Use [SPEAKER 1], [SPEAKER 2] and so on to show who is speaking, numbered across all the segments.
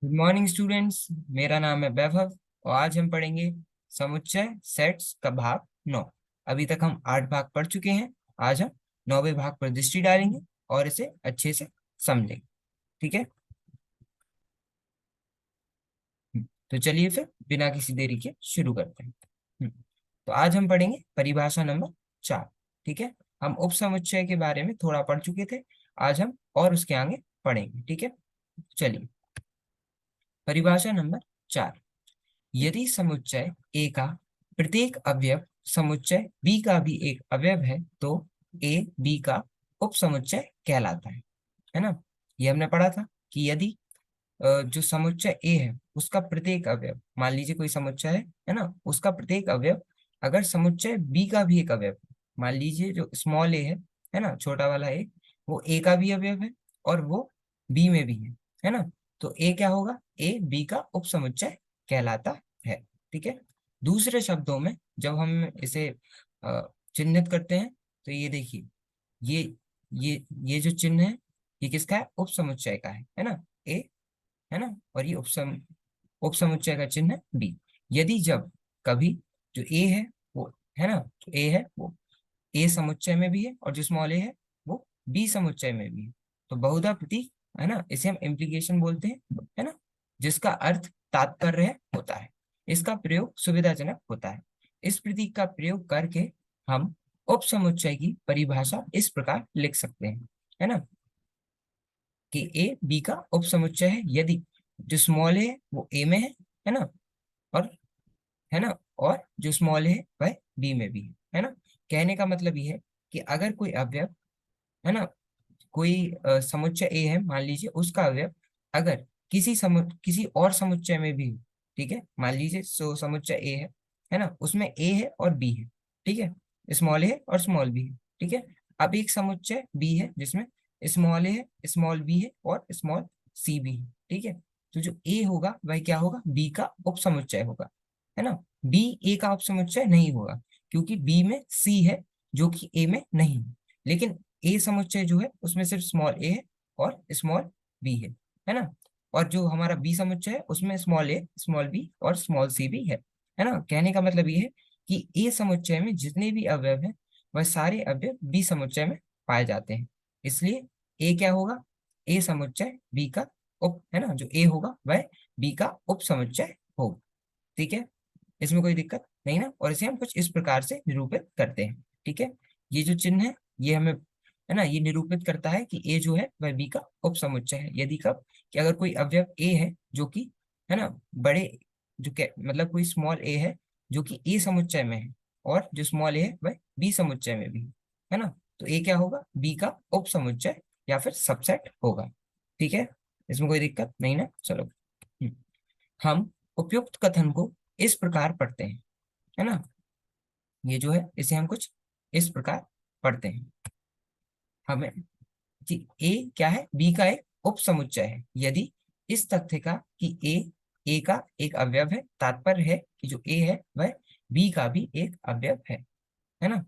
[SPEAKER 1] Good morning students. मेरा नाम है वैभव और आज हम पढ़ेंगे समुच्चय सेट्स का भाग 9। अभी तक हम 8 भाग पढ़ चुके हैं। आज हम 9वें भाग पर दृष्टि डालेंगे और इसे अच्छे से समझेंगे। ठीक है। तो चलिए फिर बिना किसी देरी के शुरू करते हैं। तो आज हम पढ़ेंगे परिभाषा नंबर 4। ठीक है। हम उपसमुच्चय के बारे में थोड़ा पढ़ चुके थे। आज हम और उसके आगे पढ़ेंगे। ठीक है। चलिए, परिभाषा नंबर 4। यदि समुच्चय ए का प्रत्येक अवयव समुच्चय बी का भी एक अवयव है तो ए बी का उपसमुच्चय कहलाता है ना। ये हमने पढ़ा था कि यदि जो समुच्चय ए है उसका प्रत्येक अवयव, मान लीजिए कोई समुच्चय है ना, उसका प्रत्येक अवयव अगर समुच्चय बी का भी एक अवयव, मान लीजिए जो स्मॉल ए है ना, छोटा वाला ए, वो ए का भी अवयव है और वो बी में भी है ना। तो ए क्या होगा? ए बी का उपसमुच्चय कहलाता है। ठीक है। दूसरे शब्दों में जब हम इसे चिन्हित करते हैं तो ये देखिए, ये ये जो चिन्ह है ये किसका है? उपसमुच्चय का है ना, ए, है ना। और ये उपसमुच्चय का चिन्ह है बी। यदि जब कभी जो ए है वो, है ना, जो ए है वो ए समुच्चय में भी है और जो स्मॉल ए है वो बी समुच्चय में भी है, तो बहुधा प्रतीक, है ना, इसे हम इम्प्लीकेशन बोलते हैं, है ना, जिसका अर्थ तात्पर्य होता है। इसका प्रयोग सुविधाजनक होता है। इस प्रतीक का प्रयोग करके हम उपसमुच्चय की परिभाषा इस प्रकार लिख सकते हैं, है ना, कि ए बी का उपसमुच्चय है यदि जो स्मॉल है वो ए में है ना, और, है ना, और जो स्मॉल है वह बी में भी है ना। कहने का मतलब ये है कि अगर कोई अवयव, है ना, कोई समुच्चय ए है, मान लीजिए उसका अवयव अगर किसी और समुच्चय में भी हो, ठीक है, मान लीजिए समुच्चय ए है ना, उसमें ए है और बी है, ठीक है, स्मॉल ए और स्मॉल बी है, ठीक है। अब एक समुच्चय बी है जिसमें स्मॉल ए है, स्मॉल बी है और स्मॉल सी भी है, ठीक है। तो जो ए होगा वह क्या होगा? बी का उपसमुच्चय होगा, है ना। बी ए का उपसमुच्चय नहीं होगा क्योंकि बी में सी है जो कि ए में नहीं है। लेकिन ए समुच्चय जो है उसमें सिर्फ स्मॉल ए है और स्मॉल बी है ना। और जो हमारा बी समुच्चय है उसमें स्मॉल ए, स्मॉल बी और स्मॉल सी भी है ना। कहने का मतलब ये है कि ए समुच्चय में जितने भी अवयव हैं वह सारे अवयव बी समुच्चय में पाए जाते हैं। इसलिए ए क्या होगा? ए समुच्चय बी का उप, है ना, जो ए होगा वह बी का उप समुच्चय होगा। ठीक है। इसमें कोई दिक्कत नहीं ना। और इसे हम कुछ इस प्रकार से निरूपित करते हैं। ठीक है। ये जो चिन्ह है ये हमें, है ना, ये निरूपित करता है कि ए जो है वह बी का उपसमुच्चय है। यदि कब कि अगर कोई अवयव ए है जो कि, है ना, बड़े, जो क्या मतलब कोई स्मॉल ए है जो कि ए समुच्चय में है और जो स्मॉल ए है वह बी समुच्चय में भी है ना, तो ए क्या होगा? बी का उपसमुच्चय या फिर सबसेट होगा। ठीक है। इसमें कोई दिक्कत नहीं ना। चलो, हम उपयुक्त कथन को इस प्रकार पढ़ते हैं, है ना। ये जो है इसे हम कुछ इस प्रकार पढ़ते हैं। हमें कि ए क्या है? बी का एक उपसमुच्चय है यदि इस तथ्य का कि ए का एक अवयव है, तात्पर्य है कि जो ए है वह बी का भी एक अवयव है ना।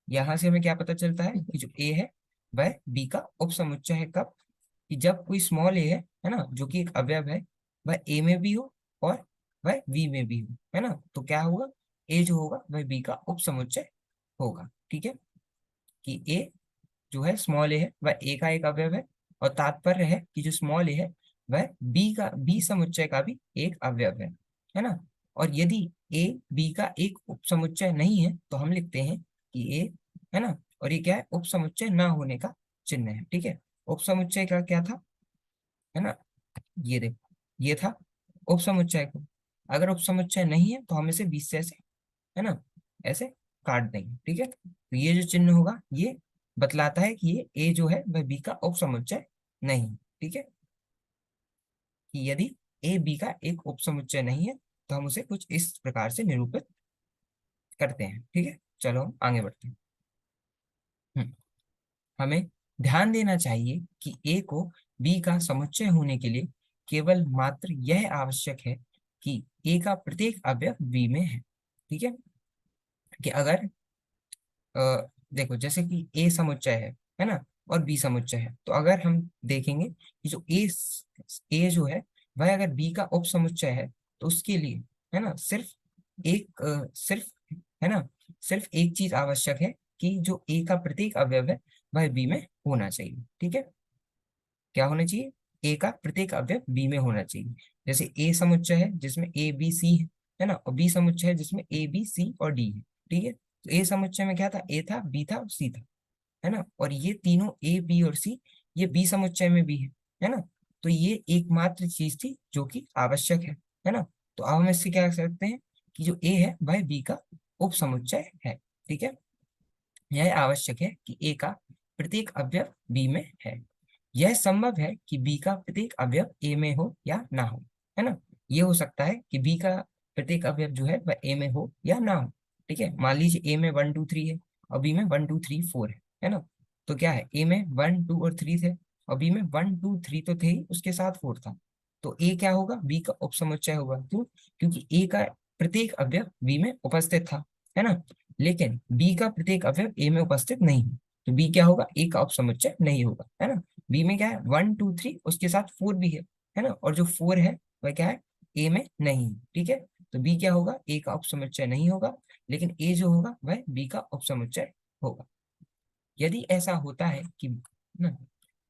[SPEAKER 1] यहां से हमें क्या पता चलता है कि जो ए है वह बी का उपसमुच्चय है कब? कि जब कोई स्मॉल ए है ना, जो कि एक अवयव है, वह ए में भी हो और वह बी में भी हो, है ना। तो क्या होगा? ए जो होगा वह बी का उपसमुच्चय होगा। ठीक है। कि ए जो है स्मॉल ए है वह ए का एक अवयव है और तात्पर्य है कि जो स्मॉल ए है वह बी समुच्चय का भी एक अवयव है ना। और यदि ए बी का एक उपसमुच्चय नहीं है तो हम लिखते हैं कि ए, है ना, और ये क्या है? उपसमुच्चय ना होने का चिन्ह है। ठीक है। उपसमुच्चय का क्या था, है ना, ये देखो, ये था उपसमुच्चय को। अगर उपसमुच्चय नहीं है तो हम इसे बीच से ऐसे, है ना, ऐसे काट देंगे। ठीक है। तो ये जो चिन्ह होगा ये बतलाता है कि ये ए जो है वह बी का उपसमुच्चय नहीं है। ठीक है। कि यदि ए बी का एक उपसमुच्चय नहीं है तो हम उसे कुछ इस प्रकार से निरूपित करते हैं। ठीक है। चलो हम आगे बढ़ते हैं। हम्म, हमें ध्यान देना चाहिए कि ए को बी का समुच्चय होने के लिए केवल मात्र यह आवश्यक है कि ए का प्रत्येक अवयव बी में है। ठीक है। कि अगर देखो जैसे कि ए समुच्चय है ना, और बी समुच्चय है। तो अगर हम देखेंगे कि जो ए जो है वह अगर बी का उप समुच्चय है, तो उसके लिए, है ना, सिर्फ, है ना, सिर्फ एक चीज आवश्यक है कि जो ए का प्रत्येक अवयव है वह बी में होना चाहिए। ठीक है, क्या होना चाहिए? ए का प्रत्येक अवयव बी में होना चाहिए। जैसे ए समुच्चय है जिसमें ए बी सी है ना, और बी समुच्चय है जिसमें ए बी सी और डी है। ठीक है, तो ए समुच्चय में क्या था? ए था, बी था और सी था, है ना, और ये तीनों ए बी और सी ये बी समुच्चय में भी है ना। तो ये एकमात्र चीज थी जो कि आवश्यक है ना। तो अब हम इससे क्या कर सकते हैं कि जो ए है वह बी का उप समुच्चय है। ठीक है, यह आवश्यक है कि ए का प्रत्येक अवयव बी में है। यह संभव है कि बी का प्रत्येक अवयव ए में हो या ना हो, है ना। ये हो सकता है कि बी का प्रत्येक अवयव जो है वह ए में हो या ना हो। ठीक है, मान लीजिए ए में 1 2 3 है और बी में 1 2 3 4 है ना। तो क्या है, ए में 1 2 और 3 थे और बी में 1 2 3 तो थे ही, उसके साथ 4 था। तो ए क्या होगा? बी का उपसमुच्चय होगा। क्यों? क्योंकि ए का प्रत्येक अवयव बी में उपस्थित था, है ना, लेकिन बी का प्रत्येक अवयव ए में उपस्थित नहीं है। तो बी क्या होगा? ए का उपसमुच्चय नहीं होगा, है ना। बी में क्या है? 1 2 3, उसके साथ 4 भी है ना, और जो 4 है वह क्या है? ए में नहीं है। ठीक है, तो बी क्या होगा? ए का उपसमुच्चय नहीं होगा, लेकिन ए जो होगा वह बी का उपसमुच्चय होगा। यदि ऐसा होता है कि ना,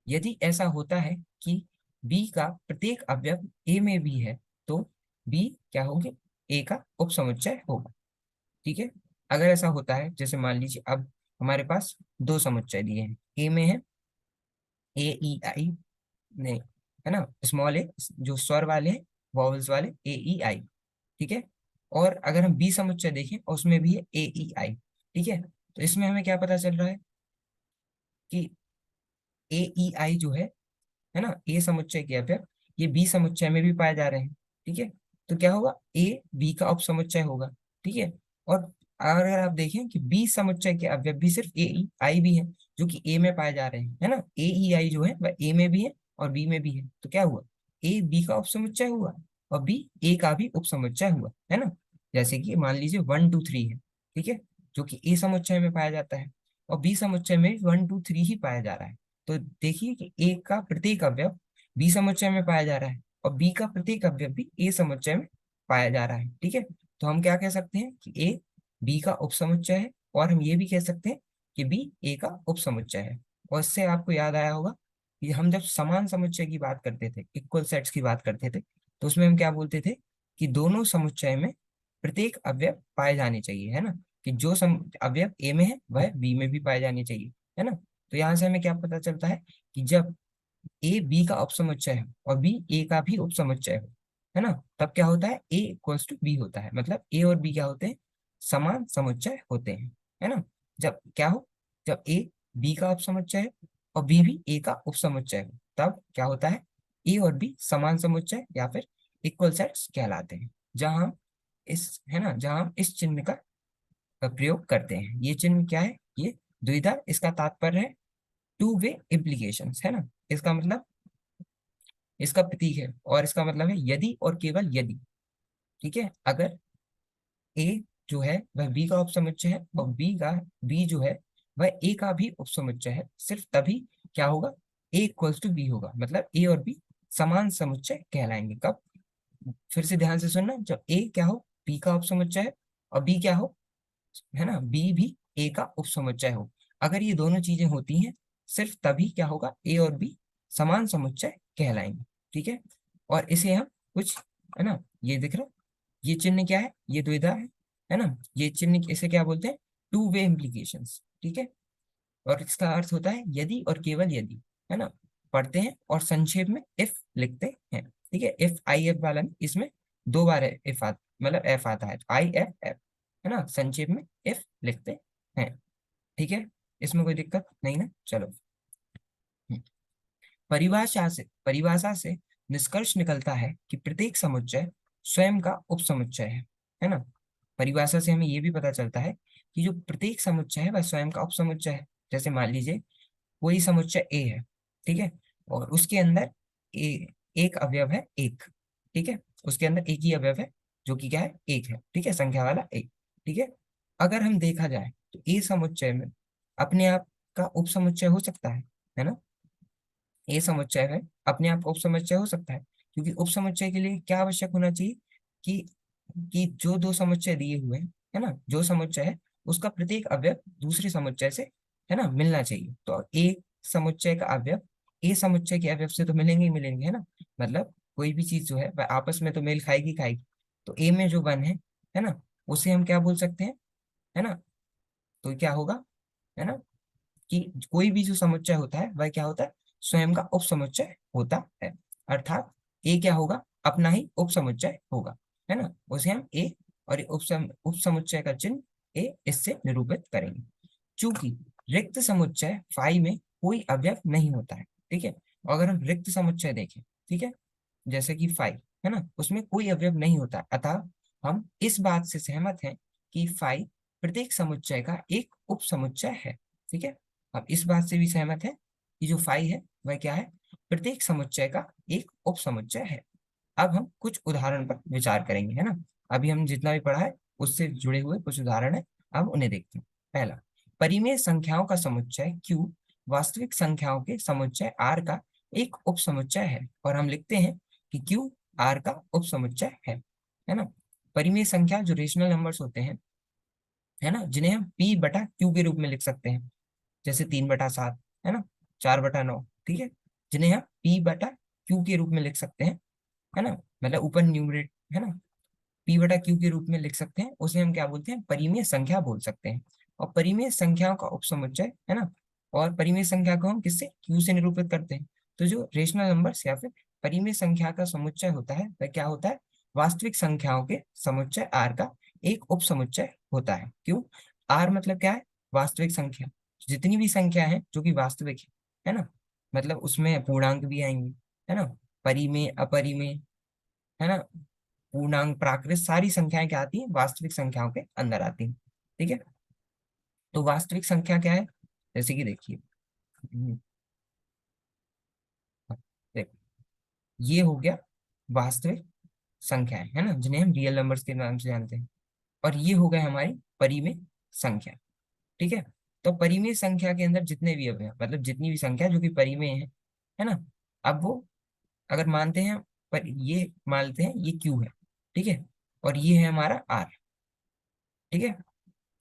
[SPEAKER 1] यदि ऐसा होता है कि बी का प्रत्येक अवयव ए में भी है, तो बी क्या होंगे? ए का उपसमुच्चय होगा। ठीक है, अगर ऐसा होता है, जैसे मान लीजिए अब हमारे पास दो समुच्चय दिए हैं, ए में है ए ई आई, नहीं, है ना, स्मॉल ए जो स्वर वाले हैं, वॉवल्स वाले, ए ई आई। ठीक है, और अगर हम बी समुच्चय देखें उसमें भी है ए ई आई। ठीक है, तो इसमें हमें क्या पता चल रहा है कि ए ई आई जो है ना, ए समुच्चय के अवयव ये बी समुच्चय में भी पाए जा रहे हैं। ठीक है, तो क्या होगा? ए बी का उपसमुच्चय होगा। ठीक है, और अगर आप देखें कि बी समुच्चय के अवयव भी सिर्फ ए ई आई भी है, जो कि ए में पाए जा रहे हैं, है ना, ए ई आई जो है वह ए में भी है और बी में भी है। तो क्या हुआ? ए बी का उपसमुच्चय हुआ और बी ए का भी उपसमुच्चय हुआ, है ना। जैसे कि मान लीजिए 1 2 3 है, ठीक है, जो कि ए समुच्चय में पाया जाता है, और बी समुच्चय में 1 2 3 ही पाया जा रहा है। तो देखिए कि ए का प्रत्येक अवयव बी समुच्चय में पाया जा रहा है और बी का प्रत्येक अवयव भी ए समुच्चय में पाया जा रहा है। ठीक है, तो हम क्या कह सकते हैं कि ए बी का उपसमुच्चय है, और हम ये भी कह सकते हैं कि बी ए का उपसमुच्चय है। और इससे आपको याद आया होगा कि हम जब समान समुच्चय की बात करते थे, इक्वल सेट्स की बात करते थे, तो उसमें हम क्या बोलते थे कि दोनों समुच्चय में प्रत्येक अवयव पाए जाने चाहिए, है ना, कि जो अवयव ए में है वह बी में भी पाए जाने चाहिए, है ना। तो यहाँ से हमें क्या पता चलता है कि जब ए बी का उपसमुच्चय है और बी ए का भी उपसमुच्चय है ना, तब क्या होता है? ए इक्वल्स टू बी होता है, मतलब ए और बी क्या होते हैं? समान समुच्चय होते हैं, है ना। जब क्या हो? जब ए बी का उपसमुच्चय है और बी भी ए का उपसमुच्चय है, तब क्या होता है? ए और बी समान समुच्चय या फिर इक्वल सेट्स कहलाते हैं। जहां हम इस, है ना, जहां हम इस चिन्ह का प्रयोग करते हैं। ये चिन्ह क्या है? ये द्विधा, इसका तात्पर्य है टू वे इम्प्लीकेशंस, है ना। इसका मतलब, इसका प्रतीक है और इसका मतलब है यदि और केवल यदि। ठीक है, अगर ए जो है वह बी का उपसमुच्चय है और बी जो है वह ए का भी उपसमुच्चय है, सिर्फ तभी क्या होगा? ए इक्वल्स टू बी होगा, मतलब ए और बी समान समुच्चय कहलाएंगे। कब? फिर से ध्यान से सुनना, जब ए क्या हो? बी का उपसमुच्चय है और बी क्या हो? है ना, बी भी ए का उपसमुच्चय हो। अगर ये दोनों चीजें होती हैं, सिर्फ तभी क्या होगा? ए और बी समान समुच्चय कहलाएंगे। ठीक है, और इसे हम कुछ, है ना, ये दिख रहा, ये चिन्ह क्या है? ये द्विधा है ना, ये चिन्ह इसे क्या बोलते हैं? Two way implications. ठीक है, और इसका अर्थ होता है यदि और केवल यदि, है ना। पढ़ते हैं और संक्षेप में इफ लिखते हैं। ठीक है, इफ आई एफ वाला नहीं, इसमें दो बार इफ आता, मतलब एफ आता है, आई एफ एफ, है ना, संक्षेप में इफ लिखते हैं। ठीक है, इसमें कोई दिक्कत नहीं ना, चलो। हम्म। परिभाषा से निष्कर्ष निकलता है कि प्रत्येक समुच्चय स्वयं का उपसमुच्चय है ना। परिभाषा से हमें यह भी पता चलता है कि जो प्रत्येक समुच्चय है वह स्वयं का उपसमुच्चय है। जैसे मान लीजिए कोई समुच्चय ए है, ठीक है, और उसके अंदर एक अवयव है एक। ठीक है, उसके अंदर एक ही अवयव है जो कि क्या है? एक है। ठीक है, संख्या वाला एक। ठीक है, अगर हम देखा जाए तो ए समुच्चय में अपने आप का उपसमुच्चय हो सकता है? है ना। ए समुच्चय है अपने आप उप समुच्चय हो सकता है, क्योंकि उप समुच्चय के लिए क्या आवश्यक होना चाहिए कि जो दो समुच्चय दिए हुए हैं, है ना, जो समुच्चय है उसका प्रत्येक अवयव दूसरे समुच्चय से, है ना, मिलना चाहिए। तो ए समुच्चय का अवयव ए समुच्चय के अवयव से तो मिलेंगे ही मिलेंगे, है ना। मतलब कोई भी चीज जो है वह आपस में तो मेल खाएगी खाएगी। तो ए में जो वन है ना, उसे हम क्या बोल सकते हैं, है ना। तो क्या होगा, है ना, कि कोई भी जो समुच्चय होता है वह क्या होता है, स्वयं का उप समुच्चय होता है। अर्थात ए क्या होगा, अपना ही उप समुच्चय होगा, है ना। उसे हम ए और उप समुच्चय का चिन्ह ए इससे निरूपित करेंगे। चूंकि रिक्त समुच्चय फाई में कोई अवयव नहीं होता है, ठीक है। और अगर हम रिक्त समुच्चय देखें, ठीक है, जैसे कि फाई, है ना, उसमें कोई अवयव नहीं होता, अतः हम इस बात से सहमत हैं कि फाई प्रत्येक समुच्चय का एक उप समुच्चय है, ठीक है। हम इस बात से भी सहमत हैं कि जो फाई है वह क्या है, प्रत्येक समुच्चय का एक उप समुच्चय है। अब हम कुछ उदाहरण पर विचार करेंगे, है ना। अभी हम जितना भी पढ़ा है उससे जुड़े हुए कुछ उदाहरण है, अब उन्हें देखते हैं। पहला, परिमेय संख्याओं का समुच्चय Q वास्तविक संख्याओं के समुच्चय R का एक उप समुच्चय है, और हम लिखते हैं कि Q R का उप समुच्चय है ना। परिमेय संख्या जो रेशनल नंबर्स होते हैं, है ना, जिन्हें हम P/Q के रूप में लिख सकते हैं, जैसे 3/7, है ना, 4/9, ठीक है, जिन्हें हम P/Q के रूप में लिख सकते हैं, है ना, मतलब ऊपर न्यूमरेट, है ना, P/Q के रूप में लिख सकते हैं, उसे हम क्या बोलते हैं, परिमेय संख्या बोल सकते हैं। और परिमेय संख्याओं का उपसमुच्चय, है ना, और परिमेय संख्या को हम किससे, Q से निरूपित करते हैं। तो जो रेशनल नंबर्स या फिर परिमेय संख्या का समुच्चय होता है वह क्या होता है, वास्तविक संख्याओं के समुच्चय R का एक उपसमुच्चय होता है। क्यों, R मतलब क्या है, वास्तविक संख्या, जितनी भी संख्या है जो कि वास्तविक है ना, मतलब उसमें पूर्णांक भी आएंगे, है ना, परिमेय अपरिमेय, है ना, पूर्णांक प्राकृत सारी संख्याएं क्या आती हैं, वास्तविक संख्याओं के अंदर आती हैं, ठीक है। तो वास्तविक संख्या क्या है, जैसे कि देखिए, देखो, ये हो गया वास्तविक संख्याएं, है ना, जिन्हें हम रियल नंबर्स के नाम से जानते हैं। और ये हो गए हमारी परिमेय संख्या, ठीक है। तो परिमेय संख्या के अंदर जितने भी अवयव, मतलब जितनी भी संख्या जो कि परिमेय है ना, अब वो अगर मानते हैं, पर ये मानते हैं ये क्यू है, ठीक है, और ये है हमारा आर, ठीक है।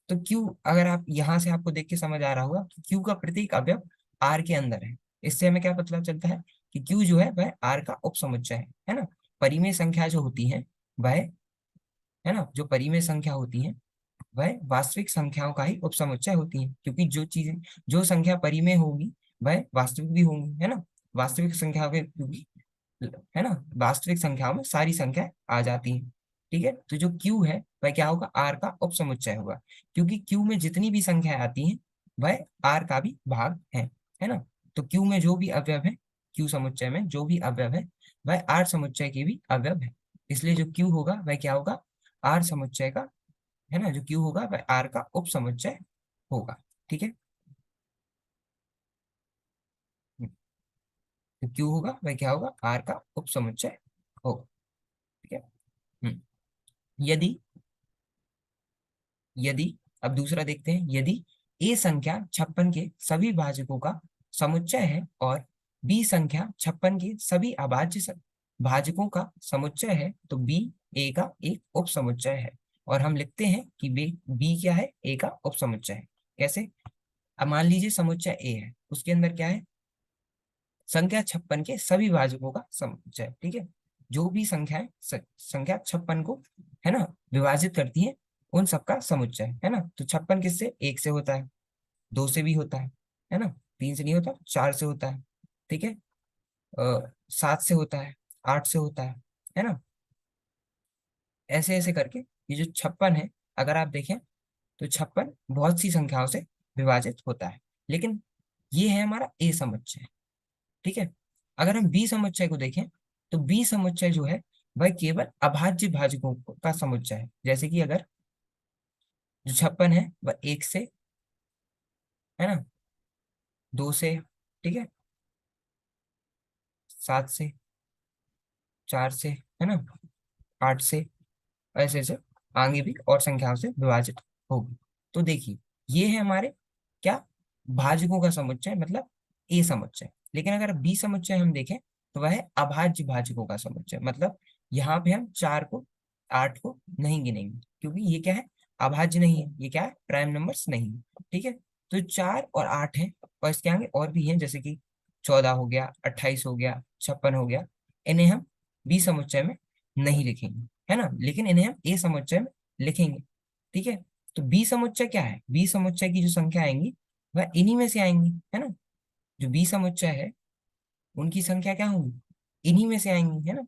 [SPEAKER 1] तो क्यू, अगर आप यहां से आपको देख के समझ आ रहा होगा कि क्यू का प्रत्येक अवयव आर के अंदर है। इससे हमें क्या पता चलता है कि क्यू जो है वह आर का उपसमुच्चय है ना। परिमेय संख्या जो होती है वह, है ना, जो परिमेय संख्या होती है वह वास्तविक संख्याओं का ही उपसमुच्चय होती है, क्योंकि जो चीजें, जो संख्या परिमेय होगी वह वास्तविक भी होंगी, है ना। वास्तविक संख्या के, क्योंकि, है ना, वास्तविक संख्याओं में सारी संख्या आ जाती हैं, ठीक है। तो जो क्यू है वह क्या होगा, आर का उपसमुच्चय होगा, क्योंकि क्यू में जितनी भी संख्याएं आती हैं वह आर का भी भाग है ना। तो क्यू में जो भी अवयव है, क्यू समुच्चय में जो भी अवयव है वह आर समुच्चय के भी अवयव है। इसलिए जो क्यू होगा वह क्या होगा, आर समुच्चय का, है ना, जो क्यू होगा वह आर का उपसमुच्चय होगा, ठीक है। तो क्यू होगा वह क्या होगा, आर का उपसमुच्चय होगा, ठीक है। हम्म, यदि यदि अब दूसरा देखते हैं, यदि ए संख्या 56 के सभी भाजकों का समुच्चय है और बी संख्या 56 के सभी अभाज्य भाजकों का समुच्चय है, तो बी ए का एक उप समुच्चय है। और हम लिखते हैं कि बी क्या है, ए का उप समुच्चय है। कैसे, अब मान लीजिए समुच्चय ए है, उसके अंदर क्या है, संख्या 56 के सभी भाजकों का समुच्चय, ठीक है। जो भी संख्याएं संख्या 56 को, है ना, विभाजित करती है, उन सबका समुच्चय, है ना। तो 56 किससे, एक से होता है, दो से भी होता है ना, तीन से नहीं होता, चार से होता है, ठीक है, 7 से होता है, 8 से होता है ना। ऐसे ऐसे करके ये जो 56 है, अगर आप देखें तो 56 बहुत सी संख्याओं से विभाजित होता है, लेकिन ये है हमारा ए समुच्चय, ठीक है। अगर हम बी समुच्चय को देखें, तो बी समुच्चय जो है वह केवल अभाज्य भाजकों का समुच्चय है। जैसे कि अगर जो 56 है वह एक से, है ना, दो से, ठीक है, 7 से, 4 से, है ना, 8 से, ऐसे ऐसे आगे भी और संख्याओं से विभाजित होगी। तो देखिए, ये है हमारे क्या, भाजकों का समुच्चय, मतलब ए समुच्चय। लेकिन अगर बी समुच्चय हम देखें तो वह है अभाज्य भाजकों का समुच्चय। मतलब यहाँ पे हम 4 को 8 को नहीं गिनेंगे, क्योंकि ये क्या है, अभाज्य नहीं है, ये क्या है, प्राइम नंबर्स नहीं है। ठीक है, तो 4 और 8 है, और इसके आगे और भी हैं, जैसे कि 14 हो गया, 28 हो गया, 56 हो गया। इन्हें हम बी समुच्चय में नहीं लिखेंगे, है ना, लेकिन इन्हें हम ए समुच्चय में लिखेंगे। ठीक है, तो बी समुच्चय क्या है, बी समुच्चय की जो संख्या आएंगी वह इन्हीं में से आएंगी, है ना। जो बी समुच्चय है उनकी संख्या क्या होगी, इन्हीं में से आएंगी, है ना।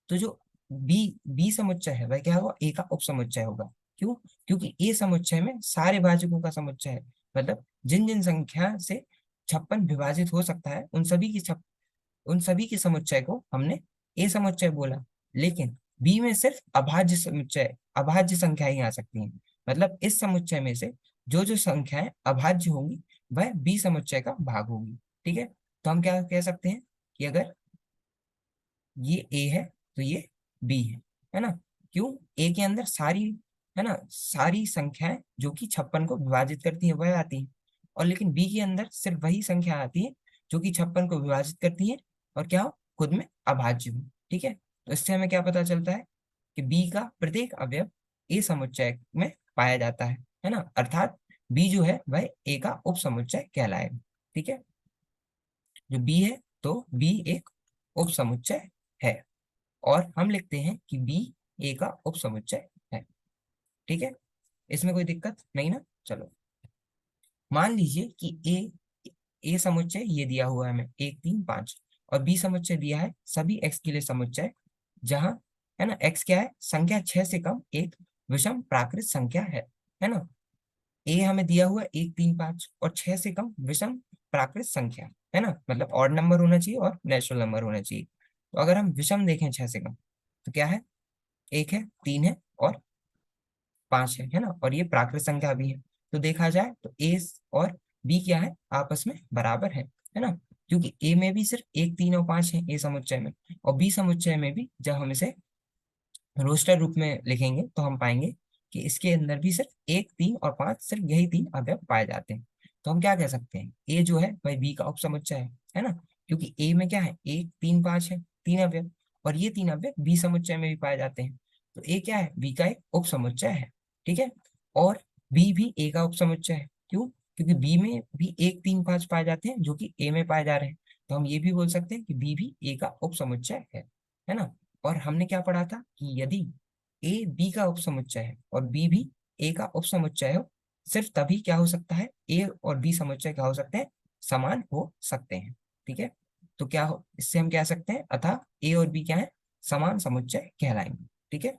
[SPEAKER 1] तो जो बी बी समुच्चय है वह क्या होगा, ए का उपसमुच्चय होगा। क्यों, क्योंकि ए समुच्चय में सारे भाजकों का समुच्चय है। मतलब जिन जिन संख्या से 56 विभाजित हो सकता है उन सभी के समुच्चय को हमने ए समुच्चय बोला। लेकिन बी में सिर्फ अभाज्य समुच्चय, अभाज्य संख्याएं आ सकती हैं। मतलब इस समुच्चय में से जो जो संख्याएं अभाज्य होंगी वह बी समुच्चय का भाग होगी। ठीक है, तो हम क्या कह सकते हैं कि अगर ये ए है तो ये बी है ना। क्यों, ए के अंदर सारी, है ना, सारी संख्याएं जो कि 56 को विभाजित करती है वह आती है, और लेकिन बी के अंदर सिर्फ वही संख्या आती है जो कि 56 को विभाजित करती है और क्या हो, खुद में अभाज्य हो। ठीक है, तो इससे हमें क्या पता चलता है कि बी का प्रत्येक अवयव ए समुच्चय में पाया जाता है ना, अर्थात बी जो है वह ए का उपसमुच्चय कहलाएगा। ठीक है, जो बी है तो बी एक उपसमुच्चय है, और हम लिखते हैं कि बी ए का उपसमुच्चय है। ठीक है, इसमें कोई दिक्कत नहीं ना। चलो, मान लीजिए कि ए समुच्चय ये दिया हुआ है हमें 1 3 5, और बी समुच्चय दिया है सभी एक्स के लिए समुच्चय, जहां, है ना, एक्स क्या है, संख्या 6 से कम एक विषम प्राकृत संख्या है ना। ए हमें दिया हुआ है 1 3 5 और 6 से कम विषम प्राकृत संख्या, है ना, मतलब ऑड नंबर होना चाहिए और नेचुरल नंबर होना चाहिए। तो अगर हम विषम देखें 6 से कम, तो क्या है, 1 है, 3 है और 5 है ना, और ये प्राकृत संख्या भी है। तो देखा जाए तो ए और बी क्या है, आपस में बराबर है ना, क्योंकि ए में भी सिर्फ 1 3 और 5 है ए समुच्चय में, और बी समुच्चय में भी जब हम इसे रोस्टर रूप में लिखेंगे तो हम पाएंगे कि इसके अंदर भी सिर्फ 1 3 और 5, सिर्फ यही 3 अवयव पाए जाते हैं। तो हम क्या कह सकते हैं, ए जो है वह बी का उपसमुच्चय है ना, क्योंकि ए में क्या है, 1 3 5 है, 3 अवयव, और ये 3 अवयव बी समुच्चय में भी पाए जाते हैं। तो ए क्या है, बी का एक उपसमुच्चय है। ठीक है, और बी भी ए का उपसमुच्चय है। क्यों, क्योंकि बी में भी 1 3 5 पाए जाते हैं जो कि ए में पाए जा रहे हैं। तो हम ये भी बोल सकते हैं कि बी भी ए का उपसमुच्चय है ना। और हमने क्या पढ़ा था कि यदि ए बी का उपसमुच्चय है और बी भी ए का उपसमुच्चय हो, सिर्फ तभी क्या हो सकता है, ए और बी समुच्चय क्या हो सकते हैं, समान हो सकते हैं। ठीक है, तो क्या हो, इससे हम कह सकते हैं अतः ए और बी क्या है, समान समुच्चय कहलाएंगे। ठीक है,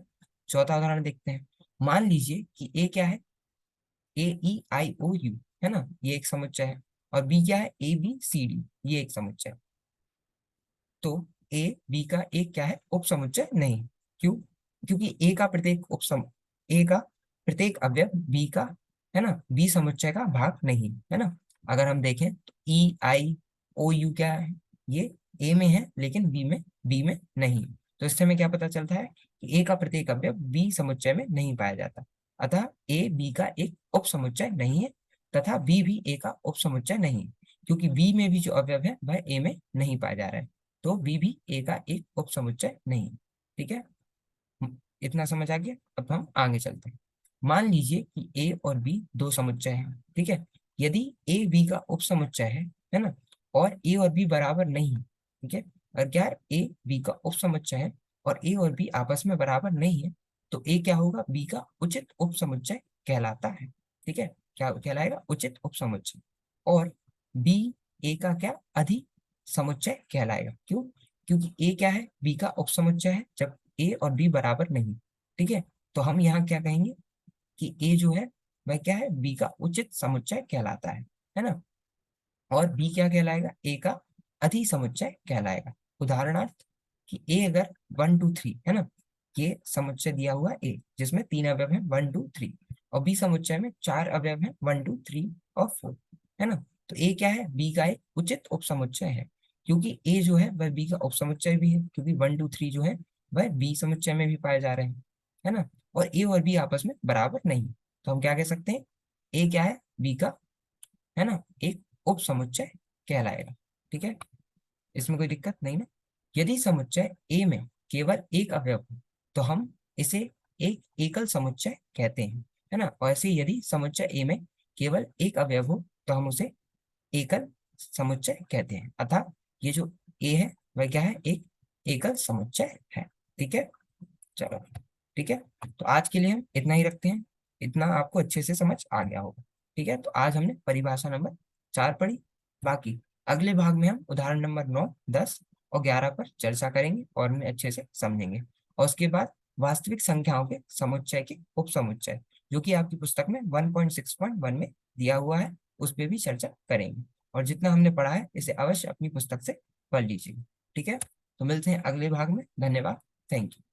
[SPEAKER 1] चौथा उदाहरण देखते हैं। मान लीजिए कि ए क्या है, ए ई आई ओ यू, है ना, ये एक समुच्चय है, और बी क्या है, ए बी सी डी, ये एक समुच्चय है। तो ए बी का एक क्या है, उपसमुच्चय नहीं। क्यों, क्योंकि ए का प्रत्येक अवयव बी का, है ना, बी समुच्चय का भाग नहीं है ना। अगर हम देखें तो ई आई ओ यू क्या है, ये ए में है लेकिन बी में नहीं है। तो इससे हमें क्या पता चलता है कि ए का प्रत्येक अवयव बी समुच्चय में नहीं पाया जाता, अतः ए बी का एक उपसमुच्चय नहीं है, तथा बी भी ए का उपसमुच्चय नहीं है, क्योंकि बी में भी जो अवयव है वह ए में नहीं पाया जा रहा है। तो बी भी ए का एक उपसमुच्चय नहीं है। ठीक है, इतना समझ आ गया। अब हम आगे चलते हैं। मान लीजिए कि ए और बी दो समुच्चय हैं। ठीक है, यदि ए बी का उपसमुच्चय है ना, और ए और बी बराबर नहीं है। ठीक है, अगर क्या है, ए बी का उपसमुच्चय है और ए और बी आपस में बराबर नहीं है, तो ए क्या होगा, बी का उचित उपसमुच्चय कहलाता है। ठीक है, क्या कहलाएगा, उचित उपसमुच्चय। और बी ए का क्या, अधि समुच्चय कहलाएगा। क्यों, क्योंकि ए क्या है, बी का उपसमुच्चय है जब ए और बी बराबर नहीं। ठीक है, तो हम यहाँ क्या कहेंगे कि ए जो है वह क्या है, बी का उचित समुच्चय कहलाता है ना। और बी क्या कहलाएगा, ए का अधि समुच्चय कहलाएगा। उदाहरणार्थ कि ए अगर 1 2 3 है ना, ये समुच्चय दिया हुआ है ए जिसमें 3 अवयव है 1 2 3, और बी समुच्चय में 4 अवयव है 1 2 3 और 4, है ना। तो ए क्या है, बी का एक उचित उपसमुच्चय है, क्योंकि ए जो है वह बी का उपसमुच्चय भी है, क्योंकि 1 2 3 जो है वह बी समुच्चय में भी पाए जा रहे हैं, है ना। और ए और बी आपस में बराबर नहीं, तो हम क्या कह सकते हैं, ए क्या है, बी का, है ना, एक उपसमुच्चय कहलाएगा। ठीक है, इसमें कोई दिक्कत नहीं ना। यदि समुच्चय ए में केवल एक अवयव हो तो हम इसे एक एकल समुच्चय कहते हैं, है ना। और ऐसे यदि समुच्चय ए में केवल एक अवयव हो तो हम उसे एकल समुच्चय कहते हैं। अतः ये जो ए है वह क्या है, एक एकल समुच्चय है। ठीक है, चलो ठीक है। तो आज के लिए हम इतना ही रखते हैं, इतना आपको अच्छे से समझ आ गया होगा। ठीक है, तो आज हमने परिभाषा नंबर 4 पढ़ी। बाकी अगले भाग में हम उदाहरण नंबर 9, 10 और 11 पर चर्चा करेंगे और उन्हें अच्छे से समझेंगे। और उसके बाद वास्तविक संख्याओं के समुच्चय के उपसमुच्चय, जो कि आपकी पुस्तक में 1.6.1 में दिया हुआ है, उस पर भी चर्चा करेंगे। और जितना हमने पढ़ा है इसे अवश्य अपनी पुस्तक से पढ़ लीजिए। ठीक है, तो मिलते हैं अगले भाग में। धन्यवाद, थैंक यू।